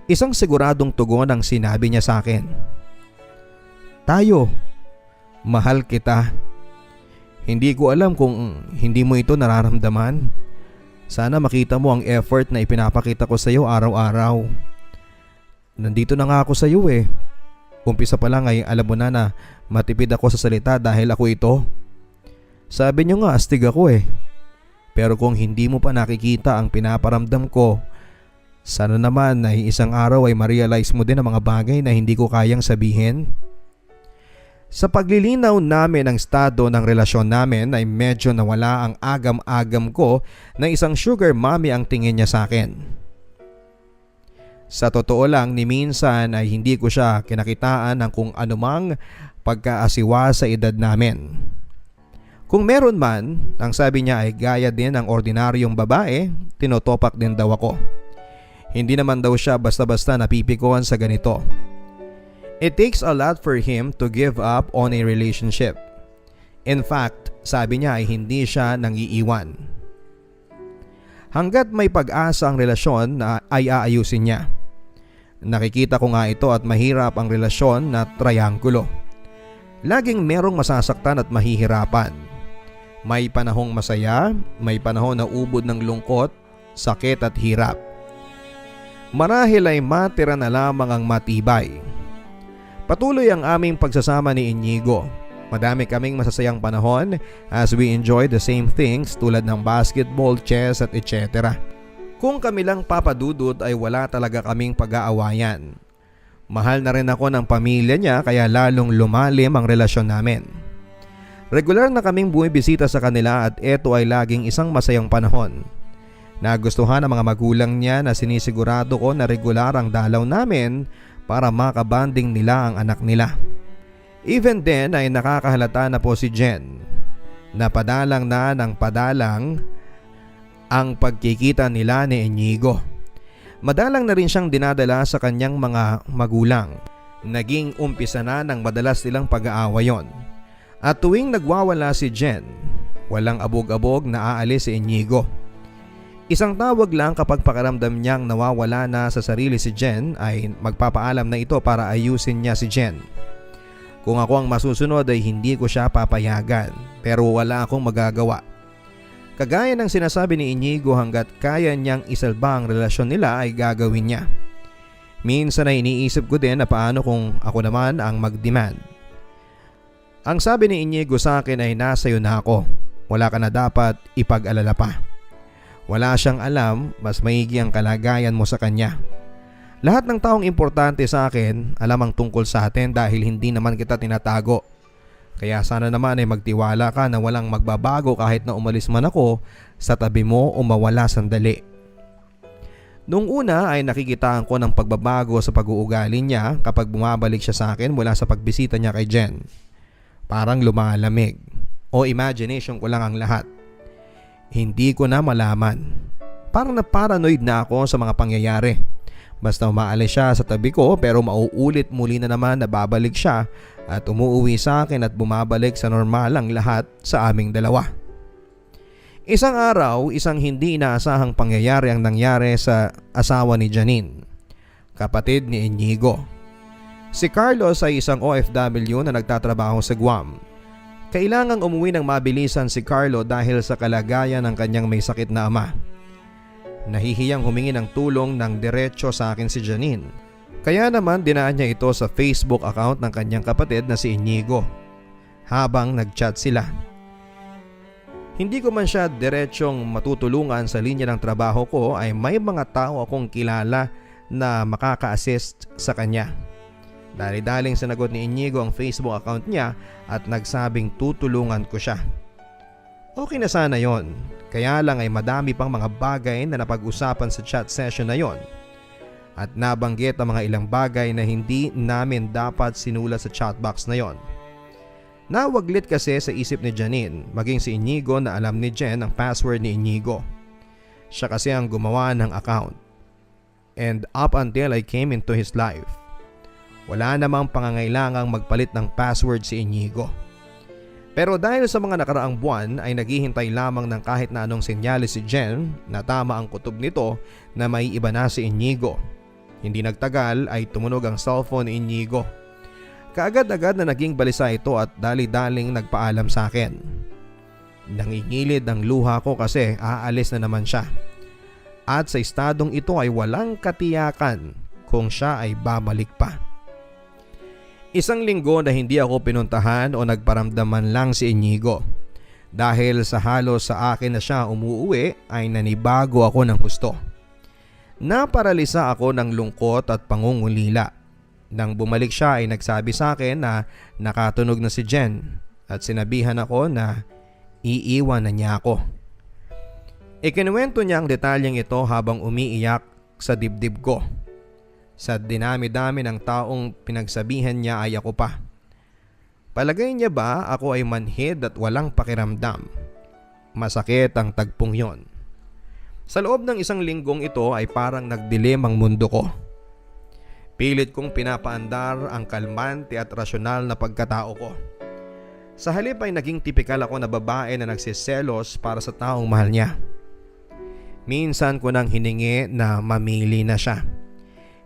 Isang siguradong tugon ang sinabi niya sa akin. Tayo. Mahal kita. Hindi ko alam kung hindi mo ito nararamdaman. Sana makita mo ang effort na ipinapakita ko sa iyo araw-araw. Nandito na nga ako sa iyo eh. Umpisa pa lang ay alam mo na matipid ako sa salita dahil ako ito. Sabi niyo nga astig ako eh. Pero kung hindi mo pa nakikita ang pinaparamdam ko, sana naman ay isang araw ay ma-realize mo din ang mga bagay na hindi ko kayang sabihin. Sa paglilinaw namin ng estado ng relasyon namin ay medyo nawala ang agam-agam ko na isang sugar mommy ang tingin niya sa akin. Sa totoo lang ni minsan ay hindi ko siya kinakitaan ng kung anumang pagkaasiwa sa edad namin. Kung meron man, ang sabi niya ay gaya din ng ordinaryong babae, tinotopak din daw ako. Hindi naman daw siya basta-basta napipikuan sa ganito. It takes a lot for him to give up on a relationship. In fact, sabi niya ay hindi siya nangiiwan. Hanggat may pag-asa ang relasyon ay aayusin niya. Nakikita ko nga ito at mahirap ang relasyon na trianggulo. Laging merong masasaktan at mahihirapan. May panahong masaya, may panahon na ubod ng lungkot, sakit at hirap. Marahil ay matira na lamang ang matibay. Patuloy ang aming pagsasama ni Inigo. Madami kaming masasayang panahon as we enjoy the same things tulad ng basketball, chess at etc. Kung kami lang papadudod ay wala talaga kaming pag-aawayan. Mahal na rin ako ng pamilya niya kaya lalong lumalim ang relasyon namin. Regular na kaming bumibisita sa kanila at ito ay laging isang masayang panahon. Nagustuhan ng mga magulang niya na sinisigurado ko na regular ang dalaw namin para makabanding nila ang anak nila. Even then ay nakakahalata na po si Jen. Napadalang na ng padalang ang pagkikita nila ni Inigo. Madalang na rin siyang dinadala sa kanyang mga magulang. Naging umpisa na ng madalas nilang pag-aaway yon. At tuwing nagwawala si Jen, walang abog-abog na aalis si Inigo. Isang tawag lang kapag pakiramdam niyang nawawala na sa sarili si Jen ay magpapaalam na ito para ayusin niya si Jen. Kung ako ang masusunod ay hindi ko siya papayagan pero wala akong magagawa. Kagaya ng sinasabi ni Inigo hanggat kaya niyang isalba ang relasyon nila ay gagawin niya. Minsan ay iniisip ko din na paano kung ako naman ang mag-demand. Ang sabi ni Inigo sa akin ay nasa iyo na ako. Wala ka na dapat ipag-alala pa. Wala siyang alam, mas maigi ang kalagayan mo sa kanya. Lahat ng taong importante sa akin, alam ang tungkol sa atin dahil hindi naman kita tinatago. Kaya sana naman ay magtiwala ka na walang magbabago kahit na umalis man ako sa tabi mo o mawala sandali. Noong una ay nakikitaan ko ng pagbabago sa pag-uugali niya kapag bumabalik siya sa akin mula sa pagbisita niya kay Jen. Parang lumalamig o imagination ko lang ang lahat. Hindi ko na malaman. Parang na-paranoid na ako sa mga pangyayari. Basta umaalis siya sa tabi ko pero mauulit muli na naman na babalik siya at umuuwi sa akin at bumabalik sa normal ang lahat sa aming dalawa. Isang araw, isang hindi inaasahang pangyayari ang nangyari sa asawa ni Janine, kapatid ni Inigo. Si Carlos ay isang OFW na nagtatrabaho sa Guam. Kailangang umuwi ng mabilisan si Carlo dahil sa kalagayan ng kanyang may sakit na ama. Nahihiyang humingi ng tulong ng diretso sa akin si Janine. Kaya naman dinaan niya ito sa Facebook account ng kanyang kapatid na si Inigo habang nagchat sila. Hindi ko man siya diretsyong matutulungan sa linya ng trabaho ko ay may mga tao akong kilala na makaka-assist sa kanya. Dali-daling sinagot ni Inigo ang Facebook account niya at nagsabing tutulungan ko siya. Okay na sana yon, kaya lang ay madami pang mga bagay na napag-usapan sa chat session na yon. At nabanggit ang mga ilang bagay na hindi namin dapat sinulat sa chatbox na yon. Nawaglit kasi sa isip ni Janine maging si Inigo na alam ni Jen ang password ni Inigo. Siya kasi ang gumawa ng account. And up until I came into his life, wala namang pangangailangang magpalit ng password si Inigo. Pero dahil sa mga nakaraang buwan ay naghihintay lamang ng kahit na anong senyales si Jen na tama ang kutob nito na may iba na si Inigo. Hindi nagtagal ay tumunog ang cellphone ni Inigo. Kaagad-agad na naging balisa ito at dali-daling nagpaalam sa akin. Nangingilid ang luha ko kasi aalis na naman siya. At sa estadong ito ay walang katiyakan kung siya ay babalik pa. Isang linggo na hindi ako pinuntahan o nagparamdaman lang si Inigo. Dahil sa halos sa akin na siya umuuwi ay nanibago ako ng husto. Naparalisa ako ng lungkot at pangungulila. Nang bumalik siya ay nagsabi sa akin na nakatunog na si Jen at sinabihan ako na iiwan na niya ako. Ikinuwento niya ang detalyeng ito habang umiiyak sa dibdib ko. Sa dinami-dami ng taong pinagsabihan niya ay ako pa. Palagay niya ba ako ay manhid at walang pakiramdam? Masakit ang tagpong yon. Sa loob ng isang linggong ito ay parang nagdilim ang mundo ko. Pilit kong pinapaandar ang kalmante at rasyonal na pagkatao ko. Sa halip ay naging tipikal ako na babae na nagsiselos para sa taong mahal niya. Minsan ko nang hiningi na mamili na siya.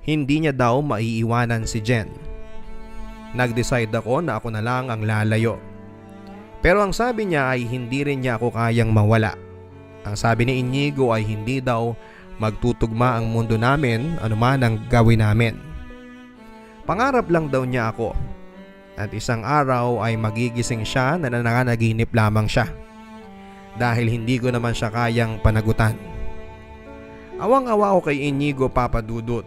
Hindi niya daw maiiwanan si Jen. Nag-decide ako na ako na lang ang lalayo. Pero ang sabi niya ay hindi rin niya ako kayang mawala. Ang sabi ni Inigo ay hindi daw magtutugma ang mundo namin anuman ang gawin namin. Pangarap lang daw niya ako at isang araw ay magigising siya na nananaginip lamang siya dahil hindi ko naman siya kayang panagutan. Awang-awa ako kay Inigo, Papa Dudut.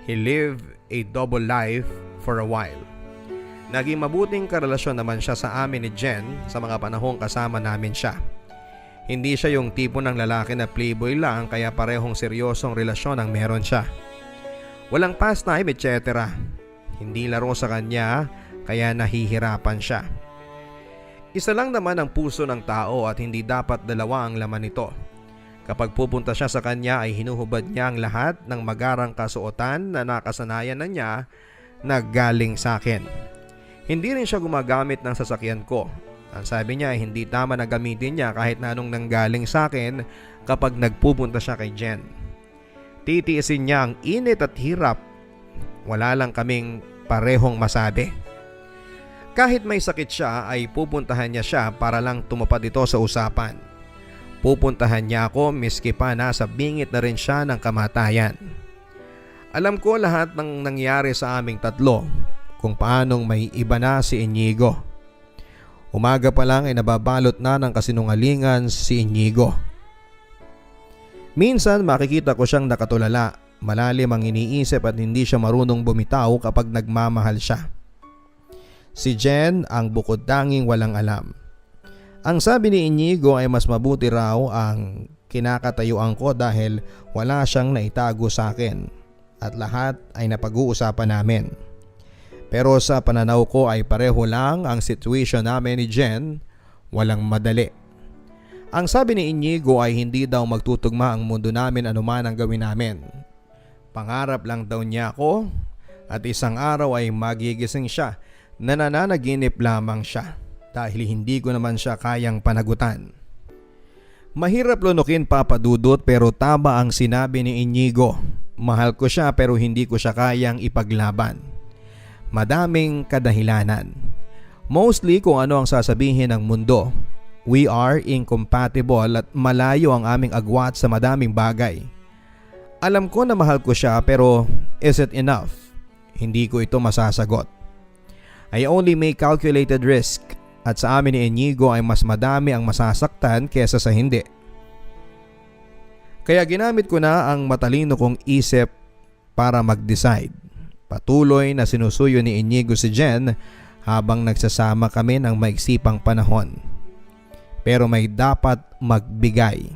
He lived a double life for a while. Naging mabuting karelasyon naman siya sa amin ni Jen sa mga panahong kasama namin siya. Hindi siya yung tipo ng lalaki na playboy lang kaya parehong seryosong relasyon ang meron siya. Walang pastime etc. Hindi laro sa kanya kaya nahihirapan siya. Isa lang naman ang puso ng tao at hindi dapat dalawa ang laman nito. Kapag pupunta siya sa kanya ay hinuhubad niya ang lahat ng magarang kasuotan na nakasanayan na niya na galing sa akin. Hindi rin siya gumagamit ng sasakyan ko. Ang sabi niya ay hindi tama na gamitin niya kahit na anong nanggaling sa akin kapag nagpupunta siya kay Jen. Titiisin niya ang init at hirap. Wala lang kaming parehong masabi. Kahit may sakit siya ay pupuntahan niya siya para lang tumupad ito sa usapan. Pupuntahan niya ako miski pa nasa bingit na rin siya ng kamatayan. Alam ko lahat ng nangyari sa aming tatlo, kung paanong may iba na si Inigo. Umaga pa lang ay nababalot na ng kasinungalingan si Inigo. Minsan makikita ko siyang nakatulala, malalim ang iniisip at hindi siya marunong bumitaw kapag nagmamahal siya. Si Jen ang bukod tanging walang alam. Ang sabi ni Inigo ay mas mabuti raw ang kinakatayuan ko dahil wala siyang naitago sa akin at lahat ay napag-uusapan namin. Pero sa pananaw ko ay pareho lang ang situation namin ni Jen, walang madali. Ang sabi ni Inigo ay hindi daw magtutugma ang mundo namin anuman ang gawin namin. Pangarap lang daw niya ako at isang araw ay magigising siya na nananaginip lamang siya dahil hindi ko naman siya kayang panagutan. Mahirap lunukin Papa Dudut pero tama ang sinabi ni Inigo. Mahal ko siya pero hindi ko siya kayang ipaglaban. Madaming kadahilanan. Mostly kung ano ang sasabihin ng mundo. We are incompatible at malayo ang aming agwat sa madaming bagay. Alam ko na mahal ko siya pero is it enough? Hindi ko ito masasagot. I only make calculated risk at sa amin ni Inigo ay mas madami ang masasaktan kesa sa hindi. Kaya ginamit ko na ang matalino kong isip para mag-decide. Patuloy na sinusuyo ni Inigo si Jen habang nagsasama kami ng maiksipang panahon. Pero may dapat magbigay.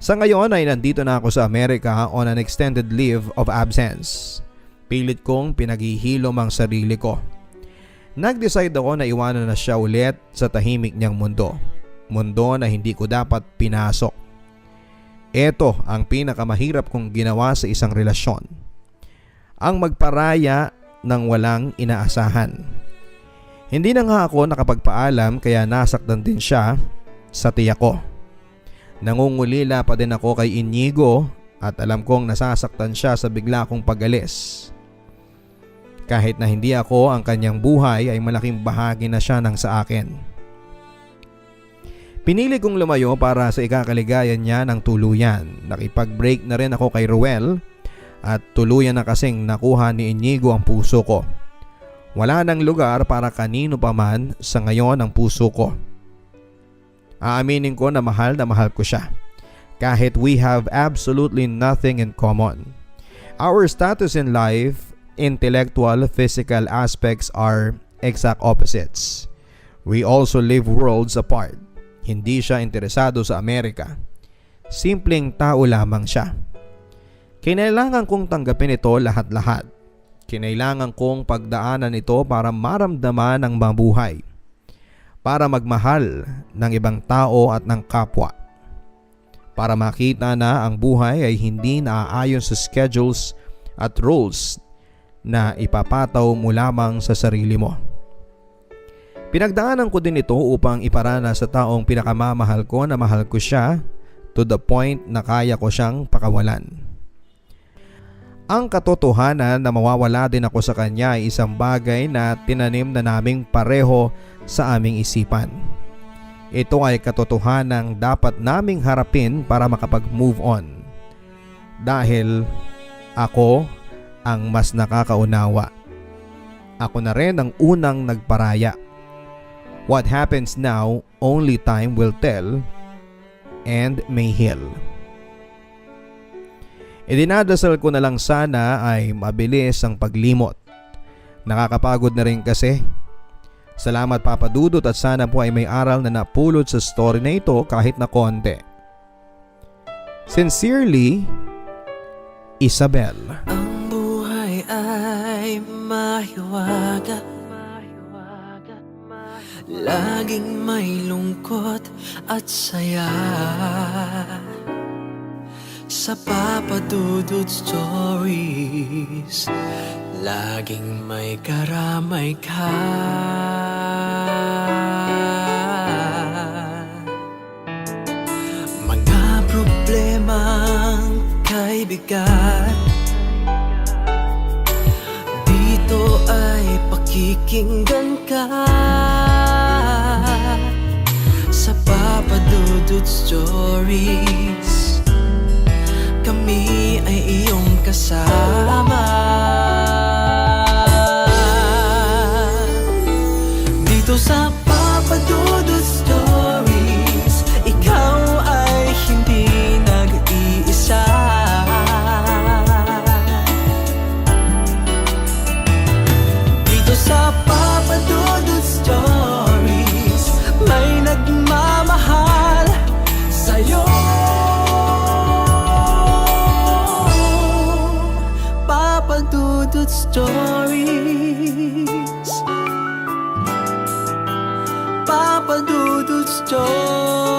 Sa ngayon ay nandito na ako sa Amerika on an extended leave of absence. Pilit kong pinaghihilom ang sarili ko. Nag-decide ako na iwanan na siya ulit sa tahimik niyang mundo. Mundo na hindi ko dapat pinasok. Ito ang pinakamahirap kong ginawa sa isang relasyon. Ang magparaya ng walang inaasahan. Hindi na nga ako nakapagpaalam kaya nasaktan din siya sa tiyak ko. Nangungulila pa din ako kay Inigo at alam kong nasasaktan siya sa bigla kong pag-alis. Kahit na hindi ako ang kanyang buhay ay malaking bahagi na siya ng sa akin. Pinili kong lumayo para sa ikakaligayan niya ng tuluyan. Nakipag-break na rin ako kay Ruel at tuluyan na kasing nakuha ni Inigo ang puso ko. Wala nang lugar para kanino pa man sa ngayon ang puso ko. Aaminin ko na mahal ko siya. Kahit we have absolutely nothing in common. Our status in life, intellectual, physical aspects are exact opposites. We also live worlds apart. Hindi siya interesado sa Amerika. Simpleng tao lamang siya. Kinailangan kong tanggapin ito lahat-lahat. Kinailangan kong pagdaanan ito para maramdaman ang mabuhay. Para magmahal ng ibang tao at ng kapwa. Para makita na ang buhay ay hindi naaayon sa schedules at rules na ipapataw mo lamang sa sarili mo. Pinagdaanan ko din ito upang iparana sa taong pinakamamahal ko na mahal ko siya to the point na kaya ko siyang pakawalan. Ang katotohanan na mawawala din ako sa kanya ay isang bagay na tinanim na naming pareho sa aming isipan. Ito ay katotohanang dapat naming harapin para makapag-move on. Dahil ako ang mas nakakaunawa. Ako na rin ang unang nagparaya. What happens now, only time will tell and may heal. Idinadasal ko na lang sana ay mabilis ang paglimot. Nakakapagod na rin kasi. Salamat Papa Dudut at sana po ay may aral na napulot sa story na ito kahit na konti. Sincerely, Isabel. Ang buhay ay mahiwaga. Laging may lungkot at saya. Sa Papa Dudut Stories, laging may karamay ka. Mga problemang kay bigat, dito ay pakikinggan ka. Sa Papa Dudut Stories, kami ay iyong kasama. Dito sa Papa Dudut Stories, ikaw ay hindi nag-iisa. Dito sa Papa Dudut Stories. Papa Dudut Stories.